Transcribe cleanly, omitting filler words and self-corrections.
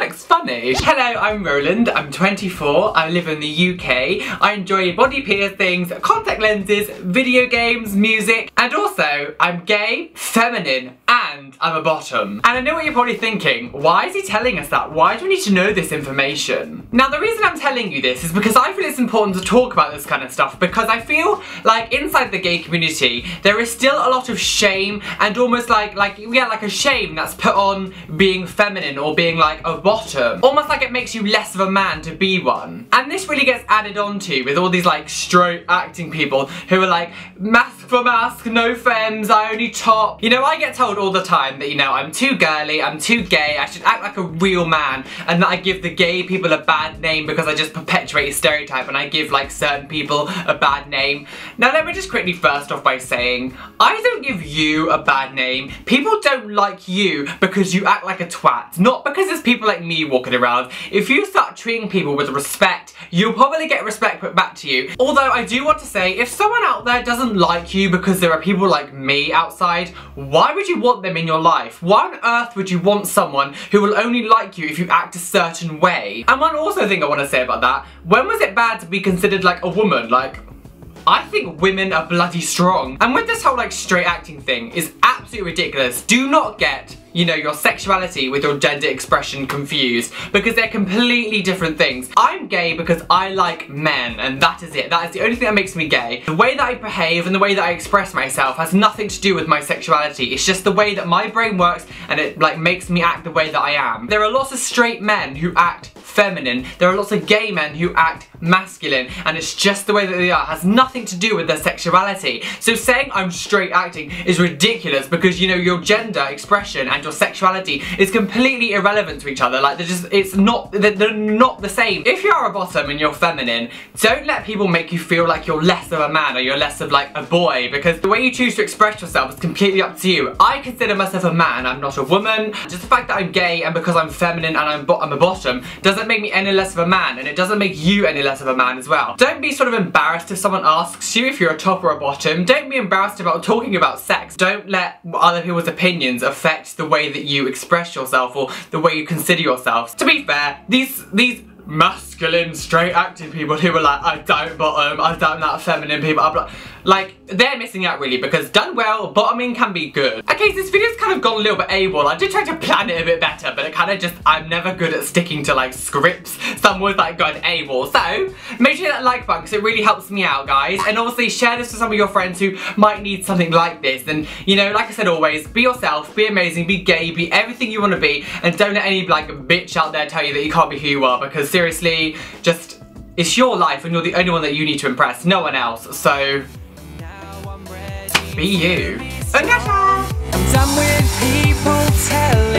looks funny. Hello, I'm Roland, I'm 24, I live in the UK, I enjoy body piercings, contact lenses, video games, music, and also I'm gay, feminine, and I'm a bottom. And I know what you're probably thinking, why is he telling us that? Why do we need to know this information? Now the reason I'm telling you this is because I feel it's important to talk about this kind of stuff, because I feel like inside the gay community there is still a lot of shame and almost like a shame that's put on being feminine or being like a bottom. Almost like it makes you less of a man to be one. And this really gets added onto with all these like straight acting people who are like, mask for mask, no femmes, I only top. You know, I get told all the time that, you know, I'm too girly, I'm too gay, I should act like a real man, and that I give the gay people a bad name because I just perpetuate a stereotype and I give like certain people a bad name. Now let me just quickly first off by saying, I don't give you a bad name. People don't like you because you act like a twat, not because there's people like me walking around. If you start treating people with respect, you'll probably get respect put back to you. Although I do want to say, if someone out there doesn't like you because there are people like me outside, why would you want them in your life? Why on earth would you want someone who will only like you if you act a certain way? And one also thing I want to say about that, when was it bad to be considered like a woman? Like, I think women are bloody strong. And with this whole like straight acting thing is absolutely ridiculous. Do not get, you know, your sexuality with your gender expression confused, because they're completely different things. I'm gay because I like men, and that is it. That is the only thing that makes me gay. The way that I behave and the way that I express myself has nothing to do with my sexuality. It's just the way that my brain works, and it like makes me act the way that I am. There are lots of straight men who act feminine. There are lots of gay men who act masculine, and it's just the way that they are. It has nothing to do with their sexuality. So saying I'm straight acting is ridiculous, because, you know, your gender expression and your sexuality is completely irrelevant to each other. Like, they're not the same. If you are a bottom and you're feminine, don't let people make you feel like you're less of a man or you're less of like a boy, because the way you choose to express yourself is completely up to you. I consider myself a man, I'm not a woman. Just the fact that I'm gay and because I'm feminine and I'm a bottom doesn't make me any less of a man, and it doesn't make you any less of a man as well. Don't be sort of embarrassed if someone asks you if you're a top or a bottom. Don't be embarrassed about talking about sex. Don't let other people's opinions affect the way that you express yourself or the way you consider yourself. To be fair, these masculine, straight acting people who are like, I don't bottom, I don't that feminine people, like, they're missing out really, because done well, bottoming can be good. Okay, so this video's kind of gone a little bit AWOL. I did try to plan it a bit better, but it kind of just, I'm never good at sticking to like scripts, so I'm always like going AWOL. So, make sure you hit that like button because it really helps me out, guys. And obviously share this with some of your friends who might need something like this. And, you know, like I said always, be yourself, be amazing, be gay, be everything you want to be, and don't let any like bitch out there tell you that you can't be who you are, because seriously, just, it's your life and you're the only one that you need to impress, no one else. So be you. Ungashaa! I'm done with people telling